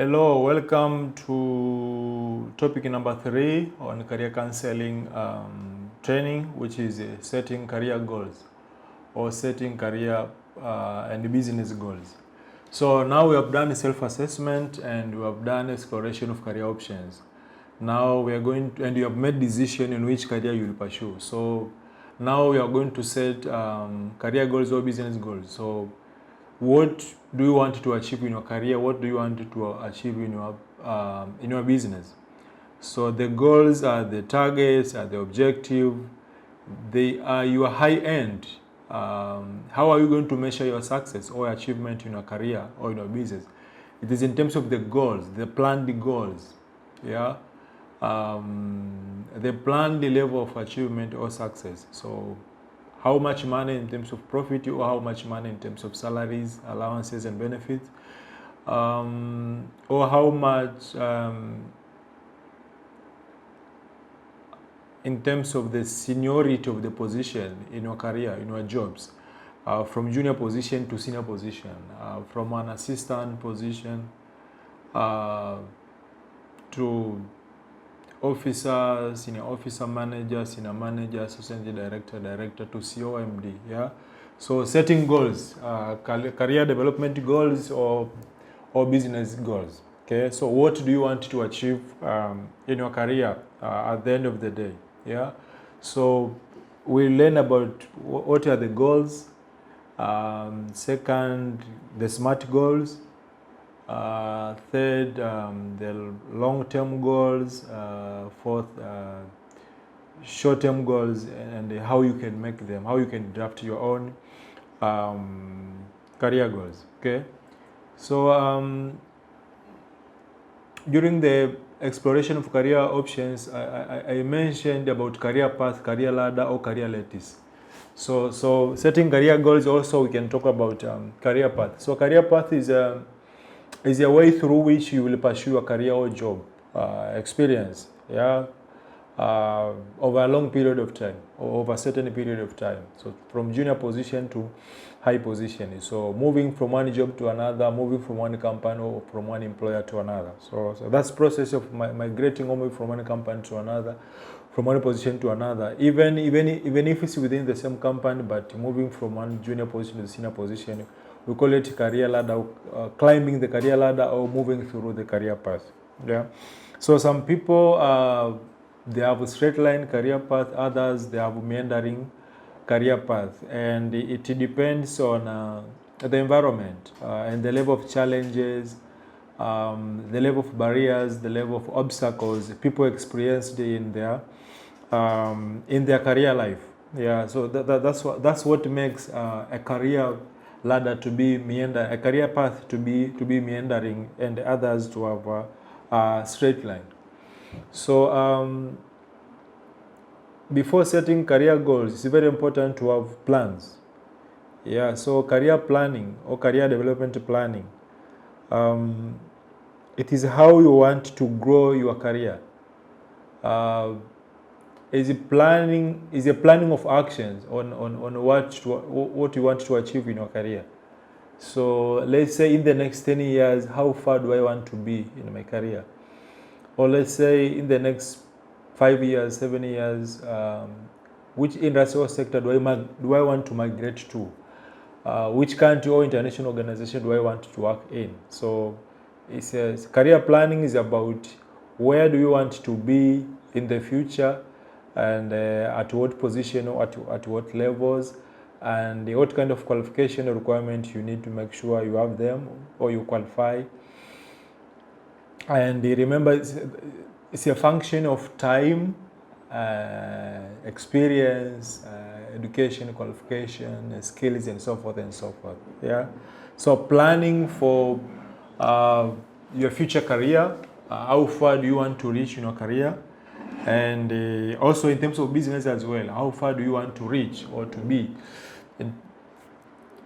Hello, welcome to topic number 3 on career counseling training, which is setting career goals or setting career and business goals. So now we have done self-assessment and we have done exploration of career options. Now we are going to, and you have made decision in which career you will pursue. So now we are going to set career goals or business goals. So what do you want to achieve in your career? What do you want to achieve in your business? So the goals are the targets, are the objective. They are your high end. How are you going to measure your success or achievement in your career or in your business? It is in terms of the goals, the planned goals. Yeah. The planned level of achievement or success. So how much money in terms of profit or how much money in terms of salaries, allowances and benefits, or how much in terms of the seniority of the position in your career, in your jobs, from junior position to senior position, from an assistant position to officer, senior officer, manager, senior manager, assistant director, director to COMD. Yeah. So setting goals, career development goals or business goals. Okay. So what do you want to achieve in your career at the end of the day? Yeah. So we learn about what are the goals. Second, the SMART goals. Third, the long-term goals. Fourth, short-term goals, and how you can make them, how you can draft your own career goals. Okay, so during the exploration of career options, I mentioned about career path, career ladder, or career lattice. So setting career goals, also we can talk about career path. So career path is a way through which you will pursue a career or job experience, yeah, over a long period of time or over a certain period of time. So from junior position to high position. So moving from one job to another, moving from one company or from one employer to another. So that's process of migrating or moving from one company to another, from one position to another. Even if it's within the same company, but moving from one junior position to the senior position, we call it career ladder, climbing the career ladder or moving through the career path. Yeah. So some people they have a straight line career path, others they have meandering career path, and it depends on the environment and the level of challenges, the level of barriers, the level of obstacles people experienced in their career life. Yeah, so that's what makes a career ladder to be a career path to be meandering, and others to have a straight line. So before setting career goals, it's very important to have plans. Yeah, so career planning or career development planning, it is how you want to grow your career. Is a planning of actions on what you want to achieve in your career. So let's say in the next 10 years, how far do I want to be in my career? Or let's say in the next 5 years, 7 years, which industry or sector do I want to migrate to? Which country or international organization do I want to work in? So career planning is about where do you want to be in the future, and at what position or at what levels, and what kind of qualification or requirement you need to make sure you have them or you qualify. And remember, it's a function of time, experience, education, qualification, skills, and so forth and so forth. Yeah. So planning for your future career, how far do you want to reach in your career, and also in terms of business as well, how far do you want to reach or to be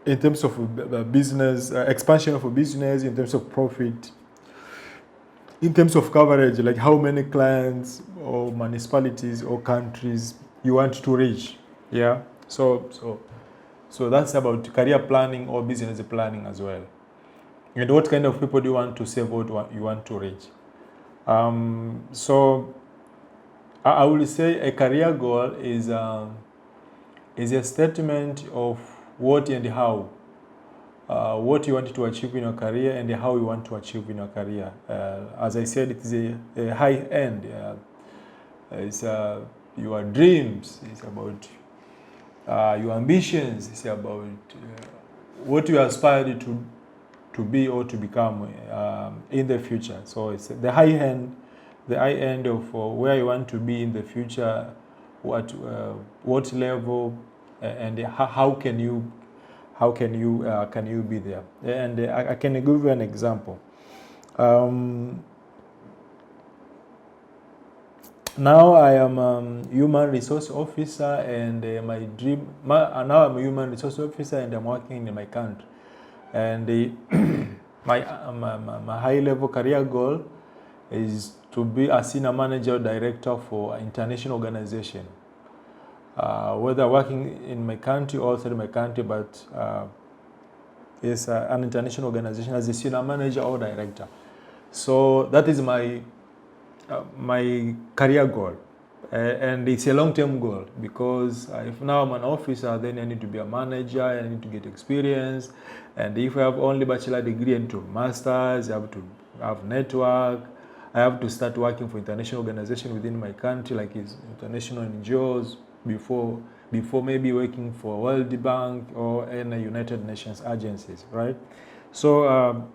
in terms of business expansion of a business, in terms of profit, in terms of coverage, like how many clients or municipalities or countries you want to reach. Yeah. So that's about career planning or business planning as well. and what kind of people do you want to serve, what you want to reach. So I will say a career goal is a statement of what and how, what you want to achieve in your career and how you want to achieve in your career. As I said, it is a high end. It's your dreams. It's about your ambitions. It's about what you aspire to be or to become in the future. So it's the high end of where you want to be in the future, what level, and how can you be there. And I can give you an example. Now I am a human resource officer, and now I'm a human resource officer, and I'm working in my country. And my high level career goal is to be a senior manager or director for an international organization, whether working in my country or outside my country, but it's an international organization as a senior manager or director. So that is my career goal, and it's a long-term goal, because if now I'm an officer, then I need to be a manager, I need to get experience, and if I have only bachelor degree and to masters, I have to have network, I have to start working for international organization within my country, like international NGOs, before maybe working for World Bank or any United Nations agencies, right? So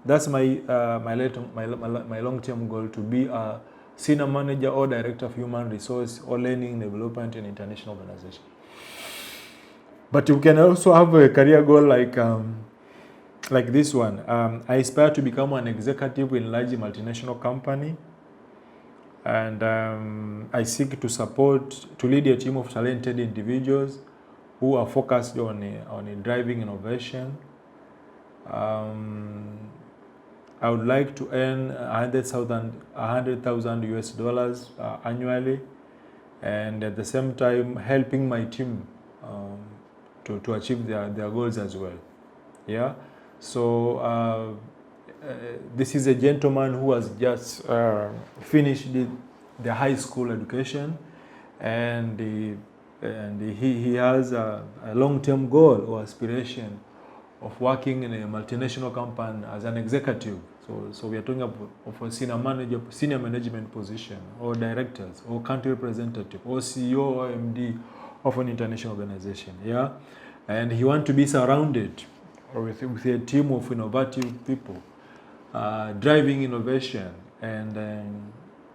that's my long-term goal, to be a senior manager or director of human resource or learning development in international organization. But you can also have a career goal like this one. I aspire to become an executive in large multinational company, and I seek to lead a team of talented individuals who are focused on driving innovation. I would like to earn $100,000 US annually, and at the same time helping my team to achieve their goals as well. Yeah. So this is a gentleman who has just finished the high school education, and he has a long-term goal or aspiration of working in a multinational company as an executive. So we are talking of a senior management position, or directors, or country representative, or CEO or MD of an international organization. Yeah, and he wants to be surrounded with a team of innovative people, driving innovation, and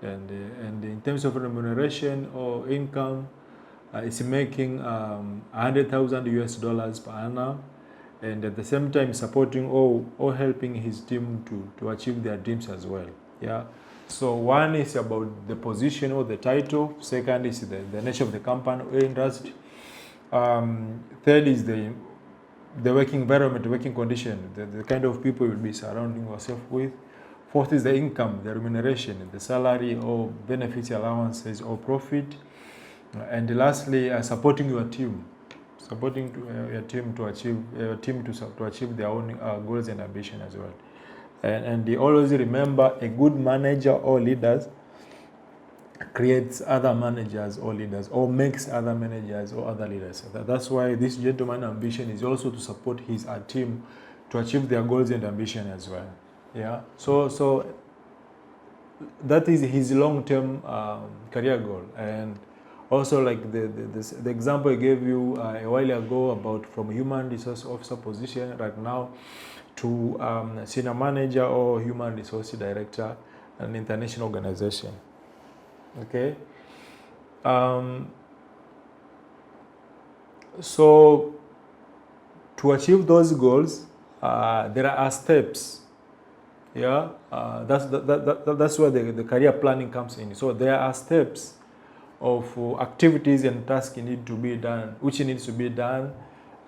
in terms of remuneration or income, it's making $100,000 US per annum, and at the same time supporting or helping his team to achieve their dreams as well. Yeah. So one is about the position or the title. Second is the nature of the company or industry. Third is the working environment, working condition, the kind of people you'll be surrounding yourself with. Fourth is the income, the remuneration, the salary or benefits, allowances or profit. And lastly, supporting your team. Supporting your team to achieve their own goals and ambition as well. And always remember, a good manager or leaders creates other managers or leaders, or makes other managers or other leaders. That's why this gentleman's ambition is also to support his team to achieve their goals and ambition as well. Yeah. So that is his long-term career goal. And also, like the example I gave you a while ago about from human resource officer position right now to senior manager or human resource director in an international organization. Okay. So to achieve those goals, there are steps. Yeah. That's where the career planning comes in. So there are steps of activities and tasks which needs to be done,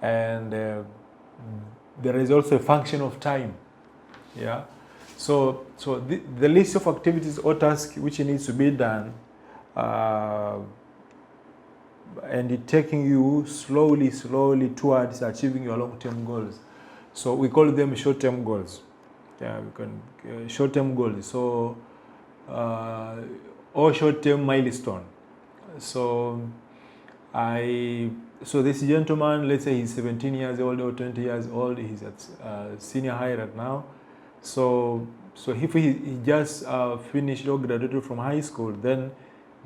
and there is also a function of time. Yeah. So the list of activities or tasks which needs to be done, and it taking you slowly towards achieving your long-term goals. So we call them short-term goals. Yeah, we can short-term goals. So or short-term milestone. So so this gentleman, let's say he's 17 years old or 20 years old, he's at senior high right now. So if he just finished or graduated from high school, then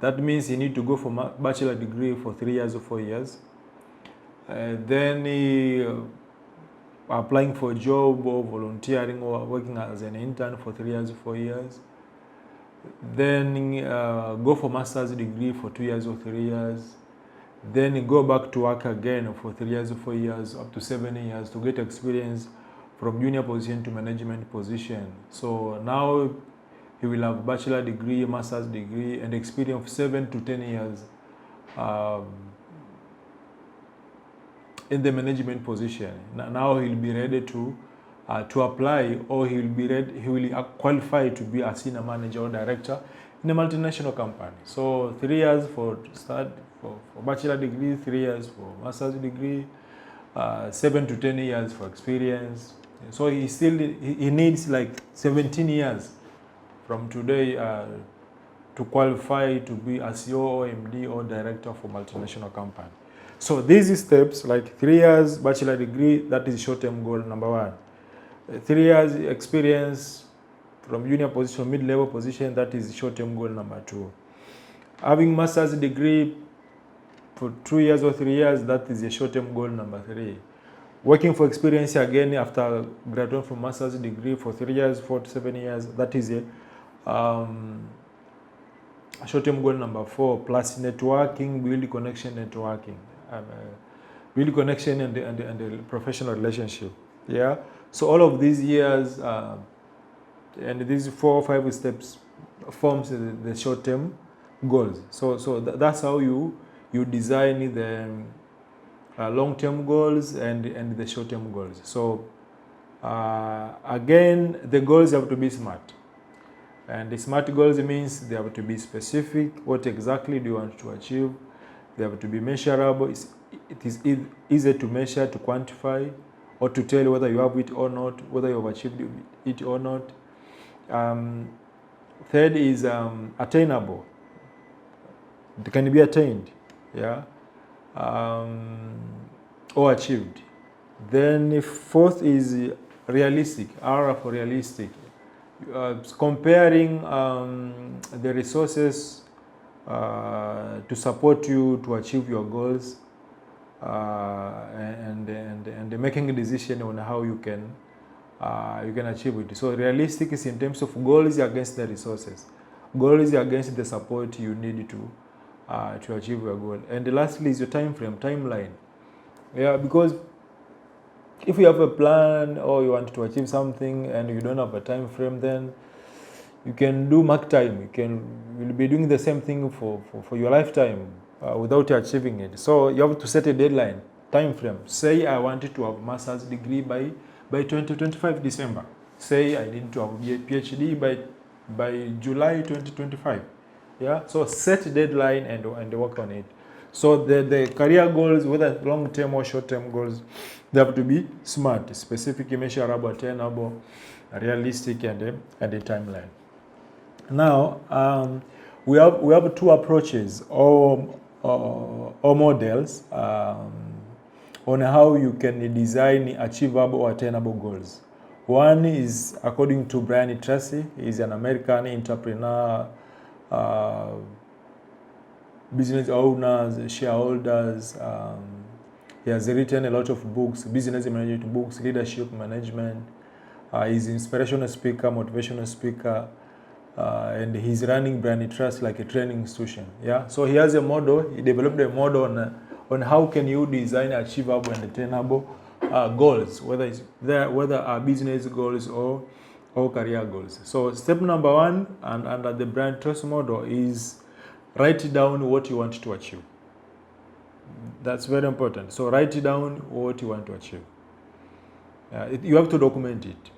that means he need to go for bachelor degree for 3 years or 4 years. Then he applying for a job or volunteering or working as an intern for 3 years or 4 years. Then go for master's degree for 2 years or 3 years. Then go back to work again for 3 years or 4 years, up to 7 years to get experience from junior position to management position. So now he will have bachelor degree, master's degree, and experience of 7 to 10 years in the management position. Now he'll be ready to apply, or he will qualify to be a senior manager or director in a multinational company. So 3 years for bachelor degree, 3 years for master's degree, 7 to 10 years for experience. So he needs like 17 years from today to qualify to be a CEO or MD or director for multinational company. So these steps, like 3 years bachelor degree, that is short-term goal number 1. 3 years experience from junior position, mid-level position, that is short-term goal number 2. Having master's degree for 2 years or 3 years, that is a short-term goal number 3. Working for experience again after graduating from master's degree for 3 years, 4 to 7 years, that is a short-term goal number 4. Plus networking, build connection, networking, build connection and the professional relationship. Yeah. So all of these years and these 4 or 5 steps forms the short-term goals. So that's how you design the long-term goals and the short-term goals. So again, the goals have to be smart. And the SMART goals means they have to be specific. What exactly do you want to achieve? They have to be measurable. It is easy to measure, to quantify, or to tell whether you have it or not, whether you have achieved it or not. Third is attainable. It can be attained, yeah, or achieved. Then fourth is realistic. R for realistic. Comparing the resources to support you to achieve your goals, and making a decision on how you can achieve it. So realistic is in terms of goals against the resources, goals against the support you need to achieve your goal. And lastly is your timeline. Yeah, because if you have a plan or you want to achieve something and you don't have a time frame, then you can do mark time. You'll be doing the same thing for your lifetime without achieving it. So you have to set a deadline, time frame. Say I wanted to have a master's degree by 2025 December. Say I need to have a PhD by July 2025. Yeah. So set a deadline and work on it. So the career goals, whether long-term or short-term goals, they have to be SMART, specific, measurable, attainable, realistic, and a timeline. Now, we have 2 approaches or models on how you can design achievable or attainable goals. One is according to Brian Tracy. He's an American entrepreneur, business owners, shareholders. He has written a lot of books, business management books, leadership management. He's an inspirational speaker, motivational speaker, and he's running Brian Trust like a training institution. Yeah, so he has a model. He developed a model on how can you design achievable and attainable goals, whether business goals or career goals. So step number 1 and under the Brian Trust model is write down what you want to achieve. That's very important. So write down what you want to achieve. You have to document it.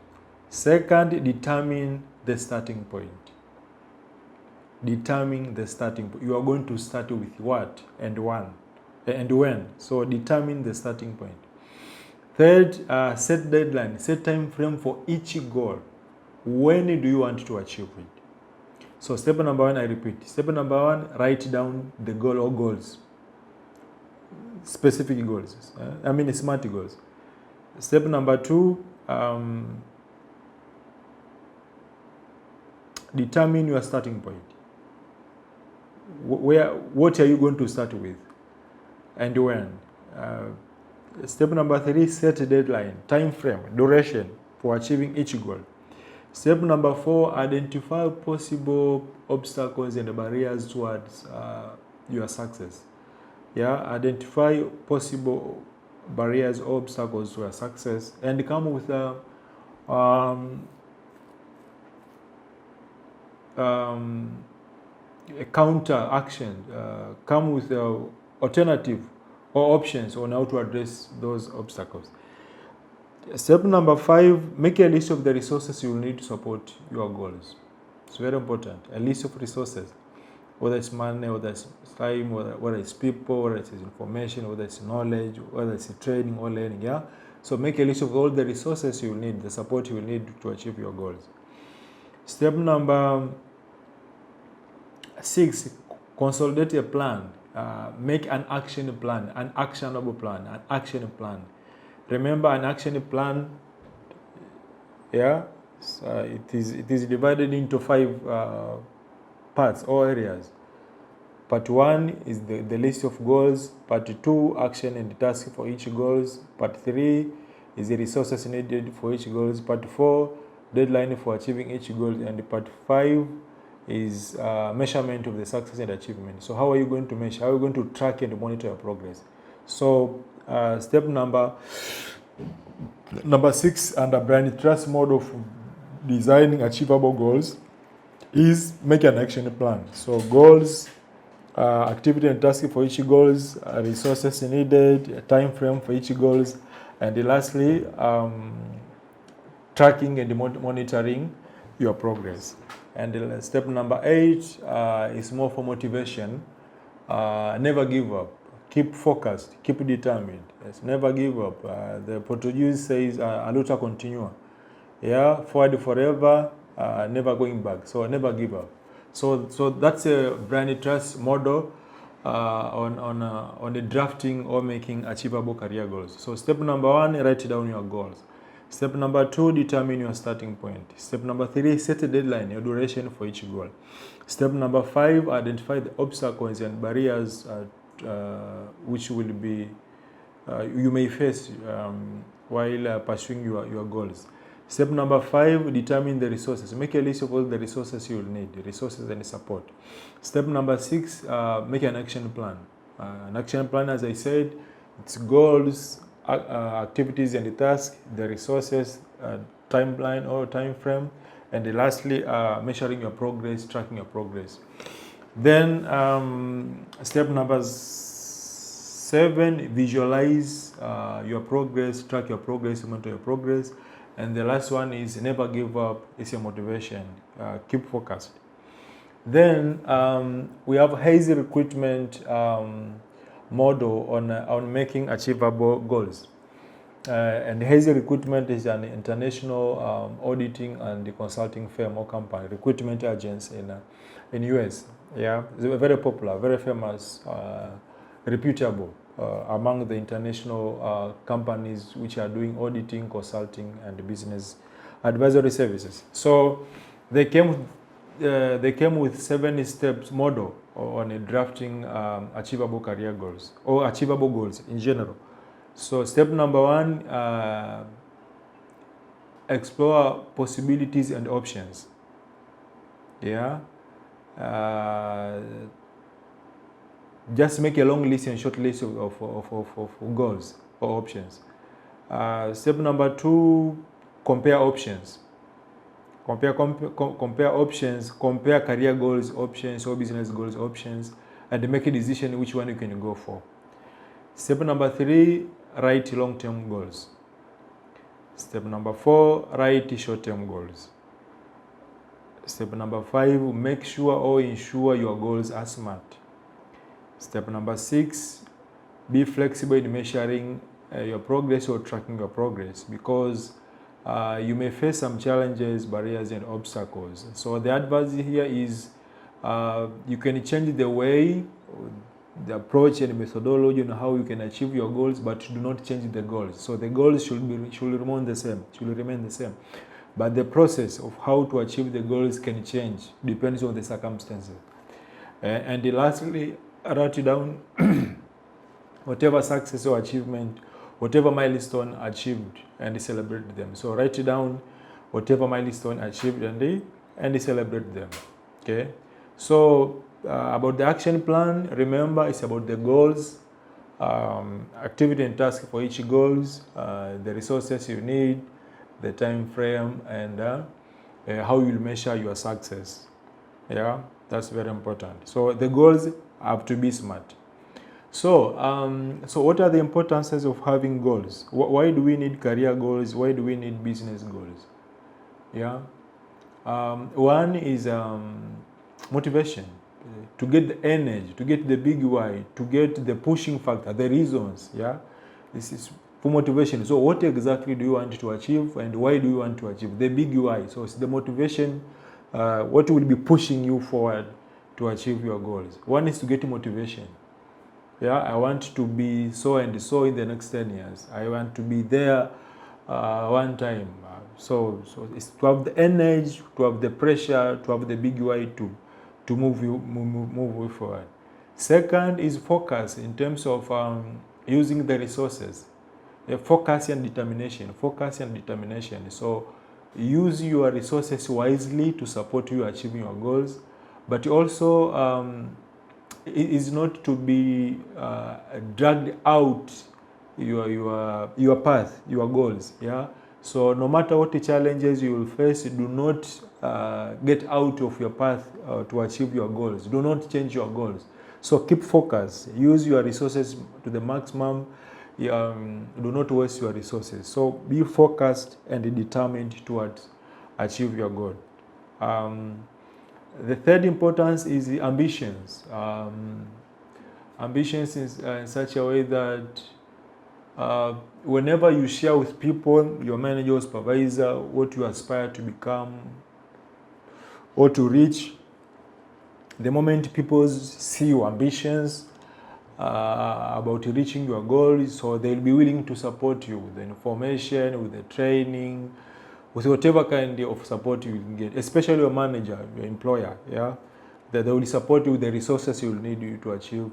Second, determine the starting point. Determine the starting point. You are going to start with what and when. So determine the starting point. Third, set deadline, set time frame for each goal. when do you want to achieve it? So step number 1, I repeat. Step number 1, write down the goal or goals. Specific goals. SMART goals. Step number 2, determine your starting point. What are you going to start with and when? Step number 3, set a deadline, time frame, duration for achieving each goal. Step number 4, identify possible obstacles and barriers towards your success. Identify possible barriers or obstacles to your success and come with a counter action, come with an alternative or options on how to address those obstacles. Step number 5, make a list of the resources you will need to support your goals. It's very important. A list of resources, whether it's money, whether it's time, whether it's people, whether it's information, whether it's knowledge, whether it's training or learning. So make a list of all the resources you will need, the support you will need to achieve your goals. Step number 6, consolidate a plan. Make an action plan, an actionable plan, an action plan. Remember, an action plan, it is divided into 5 parts or areas. Part 1 is the list of goals. Part 2, action and task for each goals. Part 3 is the resources needed for each goals. Part 4, deadline for achieving each goal. And part 5 is measurement of the success and achievement. So how are you going to measure? How are you going to track and monitor your progress? So step number 6 under brand trust model for designing achievable goals is make an action plan. So goals, activity and task for each goals, resources needed, a time frame for each goals, and lastly, tracking and monitoring your progress. And step number 8 is more for motivation. Never give up. Keep focused. Keep determined. Yes, never give up. The Portuguese says, "A luta continua." Forward forever, never going back. So never give up. So that's a brand trust model on the drafting or making achievable career goals. So step number 1, write down your goals. Step number 2, determine your starting point. Step number 3, set a deadline, your duration for each goal. Step number 5, identify the obstacles and barriers which will be you may face while pursuing your goals. Step number 5, determine the resources. Make a list of all the resources you will need, resources and support. Step number 6, make an action plan. An action plan, as I said, it's goals, activities and the tasks, the resources, timeline or time frame, and lastly, measuring your progress, tracking your progress. Then step number 7, visualize your progress, track your progress, monitor your progress. And the last one is never give up. It's your motivation. Keep focused. Then we have hazy recruitment model on making achievable goals. And hazy recruitment is an international auditing and consulting firm or company, recruitment agency in US. It's very popular, very famous, reputable among the international companies which are doing auditing, consulting, and business advisory services. So they came with 7 steps model on drafting achievable career goals or achievable goals in general. So step number 1, explore possibilities and options. Just make a long list and short list of goals or options. Step number 2, compare options. Compare options, compare career goals, options, or business goals, options, and make a decision which one you can go for. Step number 3, write long-term goals. Step number 4, write short-term goals. Step number 5, make sure or ensure your goals are SMART. Step number 6, be flexible in measuring your progress or tracking your progress, because you may face some challenges, barriers, and obstacles. So the advice here is you can change the way, the approach and methodology on how you can achieve your goals, but do not change the goals. So the goals should remain the same. But the process of how to achieve the goals can change, depends on the circumstances. And lastly, write down whatever success or achievement, whatever milestone achieved, and celebrate them. So write down whatever milestone achieved and celebrate them. Okay. So about the action plan, remember it's about the goals, activity and task for each goals, the resources you need, the time frame, and how you'll measure your success. Yeah, that's very important. So the goals have to be smart. So, so what are the importances of having goals? Why do we need career goals? Why do we need business goals? Yeah, one is motivation, to get the energy, to get the big why, to get the pushing factor, the reasons. Yeah, this is for motivation. So what exactly do you want to achieve, and why do you want to achieve? The big why. So it's the motivation, what will be pushing you forward to achieve your goals. One is to get motivation. Yeah, I want to be so and so in the next 10 years. I want to be there one time. So it's to have the energy, to have the pressure, to have the big why to move you forward. Second is focus, in terms of using the resources. Focus and determination. So use your resources wisely to support you achieving your goals, but also it is not to be dragged out your path, your goals. Yeah. So no matter what the challenges you will face, do not get out of your path to achieve your goals. Do not change your goals. So keep focus. Use your resources to the maximum. Do not waste your resources. So be focused and determined towards achieve your goal. The third importance is the ambitions. Ambitions is in such a way that whenever you share with people, your manager or supervisor, what you aspire to become or to reach, the moment people see your ambitions about reaching your goals, so they'll be willing to support you with the information, with the training, with whatever kind of support you can get, especially your manager, your employer. Yeah, they will support you with the resources you will need to achieve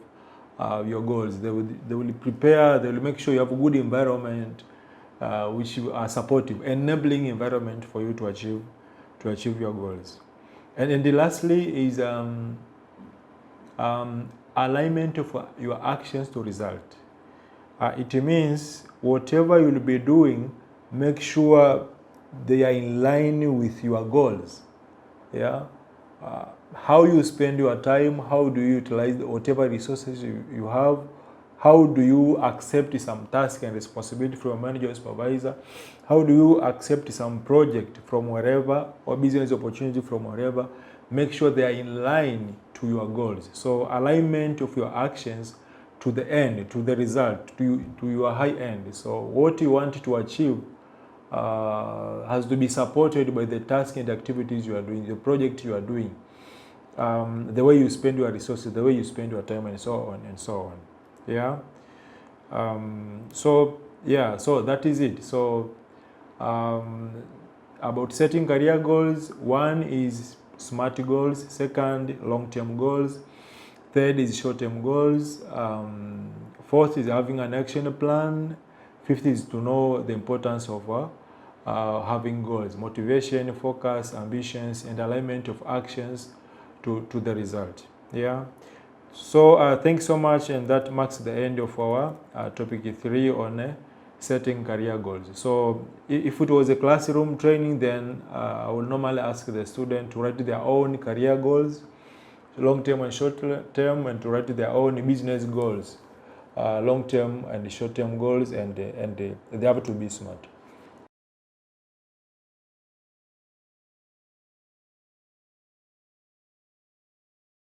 your goals. They will prepare. They will make sure you have a good environment, which are supportive, enabling environment for you to achieve your goals. And lastly is alignment of your actions to result. It means whatever you'll be doing, make sure they are in line with your goals. Yeah, how you spend your time, how do you utilize whatever resources you have, how do you accept some task and responsibility from a manager or supervisor, how do you accept some project from wherever or business opportunity from wherever. Make sure they are in line to your goals. So alignment of your actions to the end, to the result, to your high end. So what you want to achieve has to be supported by the task and activities you are doing, the project you are doing, the way you spend your resources, the way you spend your time, and so on and so on. Yeah. So that is it. So about setting career goals, one is SMART goals, second long-term goals, third is short-term goals, fourth is having an action plan, fifth is to know the importance of having goals, motivation, focus, ambitions, and alignment of actions to the result. Yeah. So thanks so much, and that marks the end of our topic 3 on setting career goals. So if it was a classroom training, then I will normally ask the student to write their own career goals, long-term and short-term, and to write their own business goals, long-term and short-term goals, and they have to be smart.